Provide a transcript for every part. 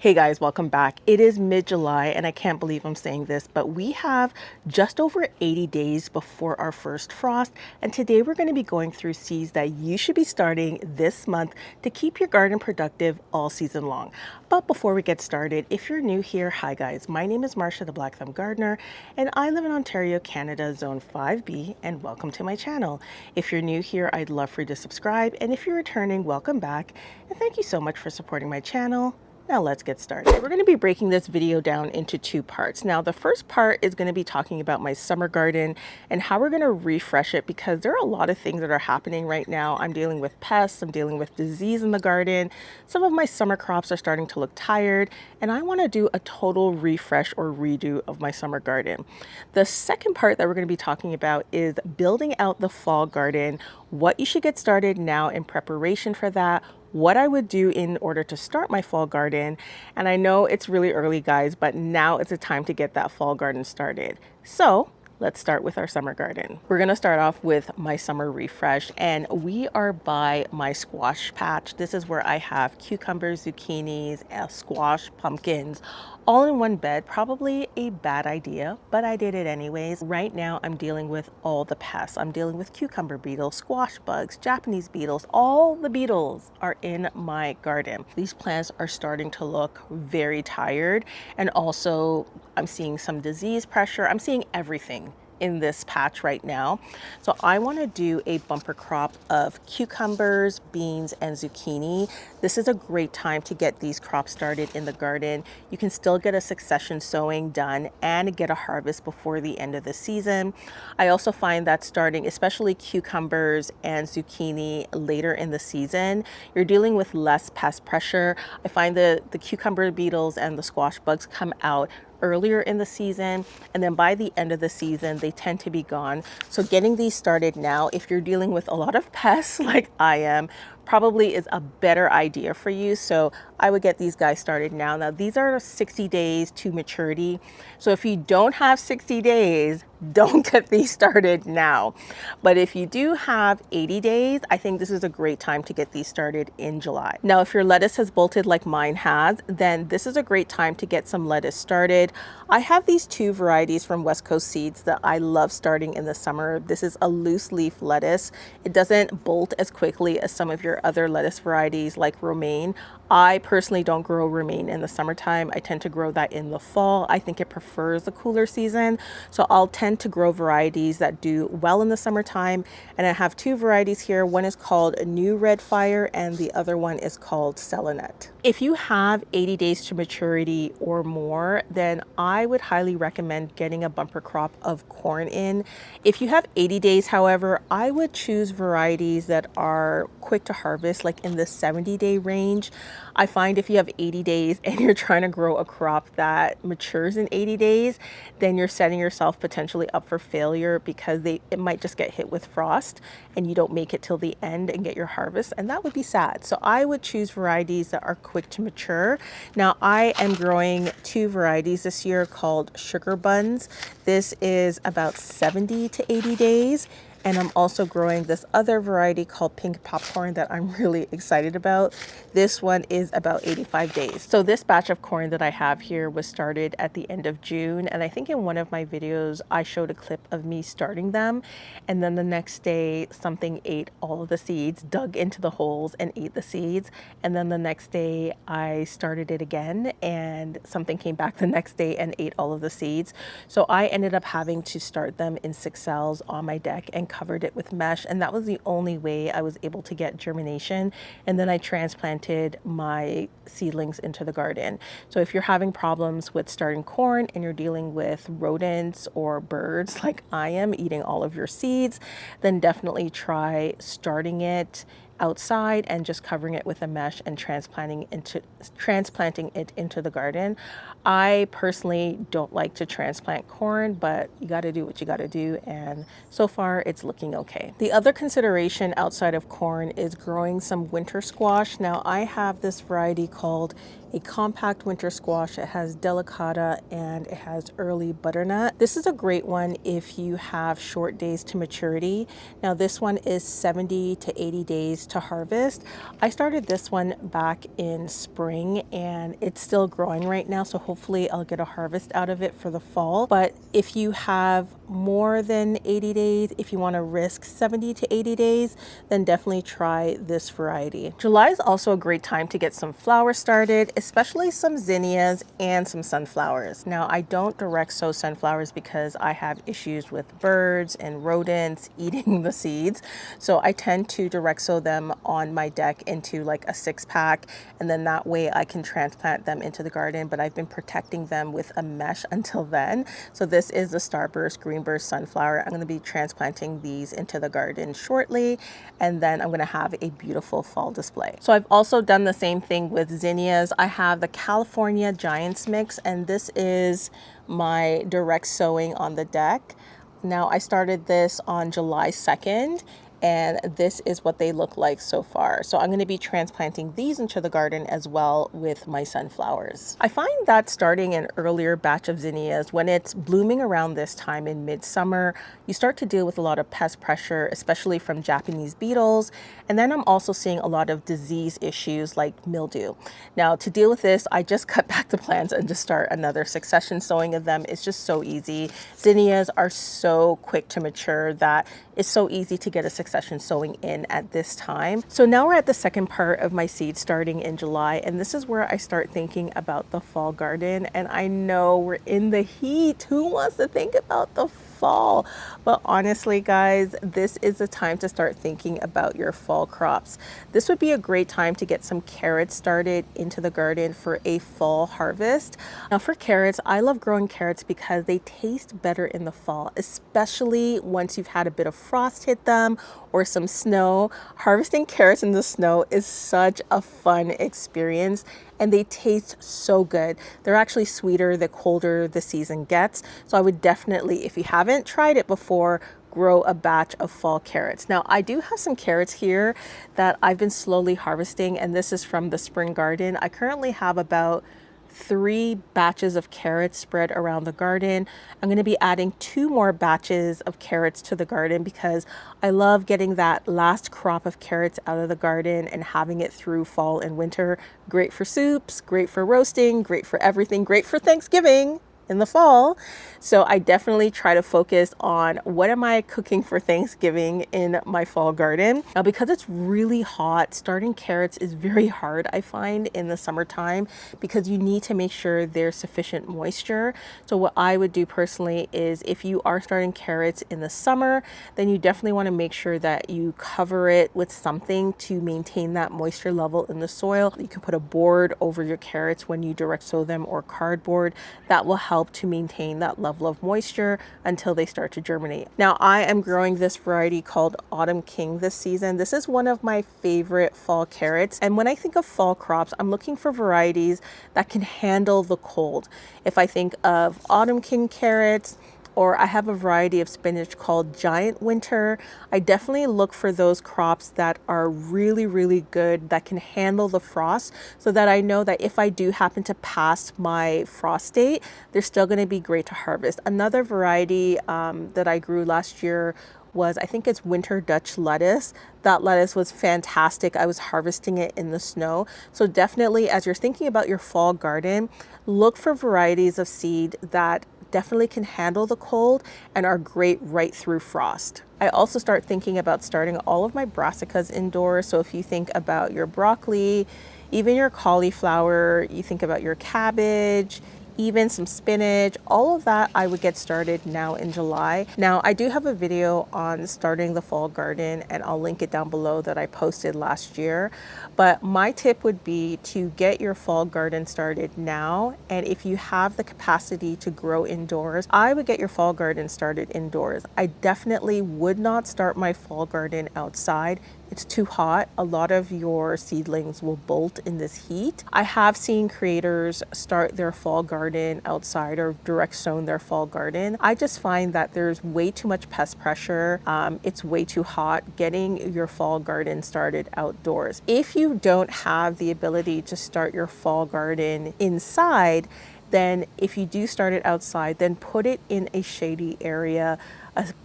Hey guys, welcome back. It is mid-July and I can't believe I'm saying this, but we have just over 80 days before our first frost. And today we're going to be going through seeds that you should be starting this month to keep your garden productive all season long. But before we get started, if you're new here, hi guys, my name is Marsha the Blackthumbgardener and I live in Ontario, Canada, Zone 5B, and welcome to my channel. If you're new here, I'd love for you to subscribe, and if you're returning, welcome back. And thank you so much for supporting my channel. Now let's get started. We're going to be breaking this video down into two parts. Now the first part is going to be talking about my summer garden and how we're going to refresh it, because there are a lot of things that are happening right now. I'm dealing with pests, I'm dealing with disease in the garden. Some of my summer crops are starting to look tired and I want to do a total refresh or redo of my summer garden. The second part that we're going to be talking about is building out the fall garden, what you should get started now in preparation for that, what I would do in order to start my fall garden. And I know it's really early guys, but now it's a time to get that fall garden started. So let's start with our summer garden. We're gonna start off with my summer refresh, and we are by my squash patch. This is where I have cucumbers, zucchinis, squash, pumpkins, all in one bed. Probably a bad idea, but I did it anyways. Right now I'm dealing with all the pests. I'm dealing with cucumber beetles, squash bugs, Japanese beetles. All the beetles are in my garden. These plants are starting to look very tired, and also I'm seeing some disease pressure. I'm seeing everything in this patch right now. So I want to do a bumper crop of cucumbers, beans, and zucchini. This is a great time to get these crops started in the garden. You can still get a succession sowing done and get a harvest before the end of the season. I also find that starting, especially cucumbers and zucchini later in the season, you're dealing with less pest pressure. I find the cucumber beetles and the squash bugs come out earlier in the season, and then by the end of the season they tend to be gone. So getting these started now, if you're dealing with a lot of pests like I am, probably is a better idea for you. So I would get these guys started now. Now these are 60 days to maturity, so if you don't have 60 days, don't get these started now. But if you do have 80 days, I think this is a great time to get these started in July. Now, if your lettuce has bolted like mine has, then this is a great time to get some lettuce started. I have these two varieties from West Coast Seeds that I love starting in the summer. This is a loose leaf lettuce. It doesn't bolt as quickly as some of your other lettuce varieties like romaine. I personally don't grow romaine in the summertime. I tend to grow that in the fall. I think it prefers the cooler season. So I'll tend to grow varieties that do well in the summertime. And I have two varieties here. One is called New Red Fire and the other one is called Selenet. If you have 80 days to maturity or more, then I would highly recommend getting a bumper crop of corn in. If you have 80 days, however, I would choose varieties that are quick to harvest, like in the 70-day range. I find if you have 80 days and you're trying to grow a crop that matures in 80 days, then you're setting yourself potentially up for failure, because it might just get hit with frost and you don't make it till the end and get your harvest, and that would be sad. So I would choose varieties that are quick to mature. Now I am growing two varieties this year called Sugar Buns. This is about 70 to 80 days. And I'm also growing this other variety called Pink Popcorn that I'm really excited about. This one is about 85 days. So this batch of corn that I have here was started at the end of June. And I think in one of my videos, I showed a clip of me starting them. And then the next day, something ate all of the seeds, dug into the holes and ate the seeds. And then the next day, I started it again and something came back the next day and ate all of the seeds. So I ended up having to start them in 6 cells on my deck and covered it with mesh, and that was the only way I was able to get germination. And then I transplanted my seedlings into the garden. So if you're having problems with starting corn and you're dealing with rodents or birds like I am eating all of your seeds, then definitely try starting it outside and just covering it with a mesh and transplanting it into the garden. I personally don't like to transplant corn, but you got to do what you got to do, and so far it's looking okay. The other consideration outside of corn is growing some winter squash. Now I have this variety called a compact winter squash. It has delicata and it has early butternut. This is a great one if you have short days to maturity. Now this one is 70 to 80 days to harvest. I started this one back in spring and it's still growing right now, so hopefully I'll get a harvest out of it for the fall. But if you have more than 80 days, if you want to risk 70 to 80 days, then definitely try this variety. July is also a great time to get some flowers started, especially some zinnias and some sunflowers. Now, I don't direct sow sunflowers because I have issues with birds and rodents eating the seeds. So I tend to direct sow them on my deck into like a 6-pack, and then that way I can transplant them into the garden, but I've been protecting them with a mesh until then. So this is the Starburst Greenburst sunflower. I'm going to be transplanting these into the garden shortly, and then I'm going to have a beautiful fall display. So I've also done the same thing with zinnias. I have the California Giants mix, and this is my direct sowing on the deck. Now I started this on July 2nd, and this is what they look like so far. So I'm going to be transplanting these into the garden as well with my sunflowers. I find that starting an earlier batch of zinnias, when it's blooming around this time in midsummer, you start to deal with a lot of pest pressure, especially from Japanese beetles. And then I'm also seeing a lot of disease issues like mildew. Now to deal with this, I just cut back the plants and just start another succession sowing of them. It's just so easy. Zinnias are so quick to mature that it's so easy to get a succession sowing in at this time. So now we're at the second part of my seed starting in July, and this is where I start thinking about the fall garden. And I know we're in the heat. Who wants to think about the fall? But honestly, guys, this is the time to start thinking about your fall crops. This would be a great time to get some carrots started into the garden for a fall harvest. Now for carrots, I love growing carrots because they taste better in the fall, especially once you've had a bit of frost hit them or some snow. Harvesting carrots in the snow is such a fun experience, and they taste so good. They're actually sweeter the colder the season gets. So I would definitely, if you haven't tried it before, grow a batch of fall carrots. Now I do have some carrots here that I've been slowly harvesting, and this is from the spring garden. I currently have about 3 batches of carrots spread around the garden. I'm going to be adding 2 more batches of carrots to the garden because I love getting that last crop of carrots out of the garden and having it through fall and winter. Great for soups, great for roasting, great for everything, great for Thanksgiving in the fall. So I definitely try to focus on what am I cooking for Thanksgiving in my fall garden. Now, because it's really hot, starting carrots is very hard, I find, in the summertime, because you need to make sure there's sufficient moisture. So what I would do personally is, if you are starting carrots in the summer, then you definitely want to make sure that you cover it with something to maintain that moisture level in the soil. You can put a board over your carrots when you direct sow them, or cardboard. That will help to maintain that level of moisture until they start to germinate. Now I am growing this variety called Autumn King this season. This is one of my favorite fall carrots, and when I think of fall crops, I'm looking for varieties that can handle the cold. If I think of Autumn King carrots, or I have a variety of spinach called Giant Winter, I definitely look for those crops that are really, really good, that can handle the frost, so that I know that if I do happen to pass my frost date, they're still going to be great to harvest. Another variety that I grew last year was, I think it's winter Dutch lettuce. That lettuce was fantastic. I was harvesting it in the snow. So definitely, as you're thinking about your fall garden, look for varieties of seed that definitely can handle the cold and are great right through frost. I also start thinking about starting all of my brassicas indoors. So if you think about your broccoli, even your cauliflower, you think about your cabbage, even some spinach, all of that I would get started now in July. Now I do have a video on starting the fall garden, and I'll link it down below, that I posted last year. But my tip would be to get your fall garden started now. And if you have the capacity to grow indoors, I would get your fall garden started indoors. I definitely would not start my fall garden outside it's too hot. A lot of your seedlings will bolt in this heat. I have seen creators start their fall garden outside or direct sown their fall garden. I just find that there's way too much pest pressure. It's way too hot getting your fall garden started outdoors. If you don't have the ability to start your fall garden inside, then if you do start it outside, then put it in a shady area,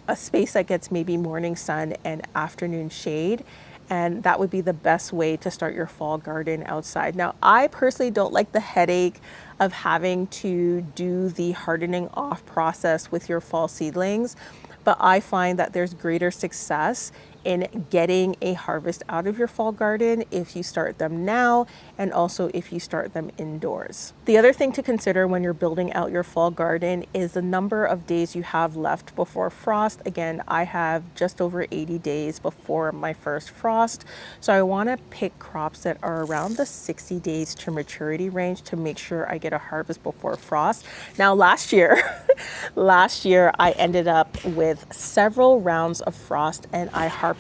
a space that gets maybe morning sun and afternoon shade. And that would be the best way to start your fall garden outside. Now, I personally don't like the headache of having to do the hardening off process with your fall seedlings, but I find that there's greater success in getting a harvest out of your fall garden if you start them now, and also if you start them indoors. The other thing to consider when you're building out your fall garden is the number of days you have left before frost. Again, I have just over 80 days before my first frost, so I want to pick crops that are around the 60 days to maturity range to make sure I get a harvest before frost. Now, last year I ended up with several rounds of frost, and I harvested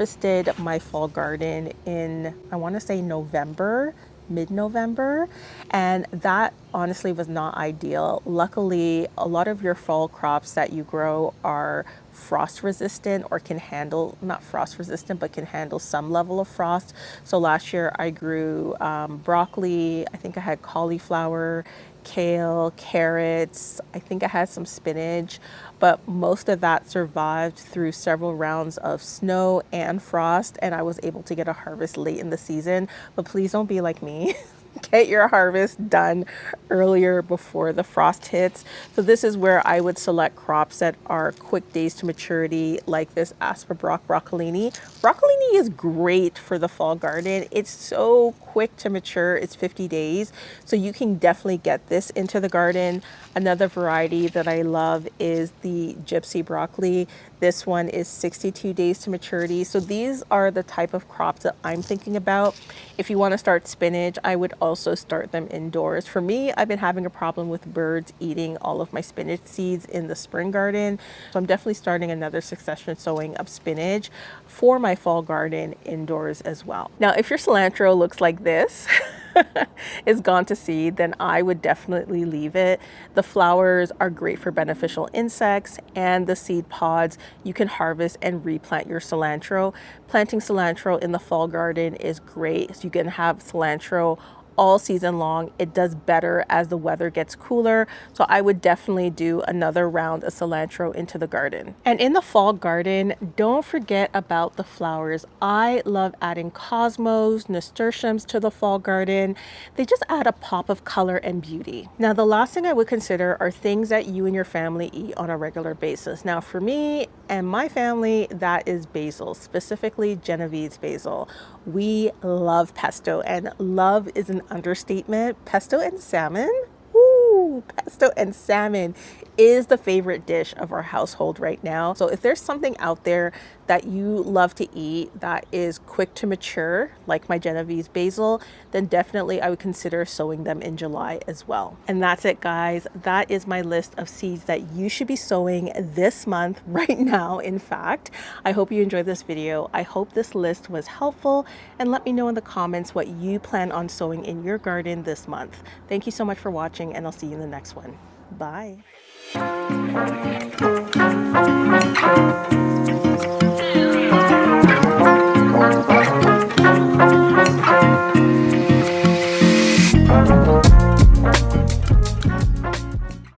my fall garden in, I want to say November, mid-November, and that honestly was not ideal. Luckily, a lot of your fall crops that you grow are frost resistant, or can handle, not frost resistant, but can handle some level of frost. So last year I grew broccoli, I think I had cauliflower, kale, carrots, I think I had some spinach, but most of that survived through several rounds of snow and frost, and I was able to get a harvest late in the season. But please don't be like me. Get your harvest done earlier before the frost hits. So this is where I would select crops that are quick days to maturity, like this Asperbrock broccolini. Broccolini is great for the fall garden. It's so quick to mature. It's 50 days. So you can definitely get this into the garden. Another variety that I love is the gypsy broccoli. This one is 62 days to maturity. So these are the type of crops that I'm thinking about. If you want to start spinach, I would also start them indoors. For me, I've been having a problem with birds eating all of my spinach seeds in the spring garden. So I'm definitely starting another succession sowing of spinach for my fall garden indoors as well. Now, if your cilantro looks like this, is gone to seed, then I would definitely leave it. The flowers are great for beneficial insects, and the seed pods you can harvest and replant your cilantro. Planting cilantro in the fall garden is great. So you can have cilantro all season long. It does better as the weather gets cooler. So I would definitely do another round of cilantro into the garden. And in the fall garden, don't forget about the flowers. I love adding cosmos, nasturtiums to the fall garden. They just add a pop of color and beauty. Now, the last thing I would consider are things that you and your family eat on a regular basis. Now, for me and my family, that is basil, specifically Genovese basil. We love pesto, and love is an understatement. Pesto and salmon, ooh, pesto and salmon is the favorite dish of our household right now. So if there's something out there that you love to eat that is quick to mature, like my Genovese basil, then definitely I would consider sowing them in July as well. And that's it, guys. That is my list of seeds that you should be sowing this month, right now, in fact. I hope you enjoyed this video. I hope this list was helpful, and let me know in the comments what you plan on sowing in your garden this month. Thank you so much for watching, and I'll see you in the next one. Bye.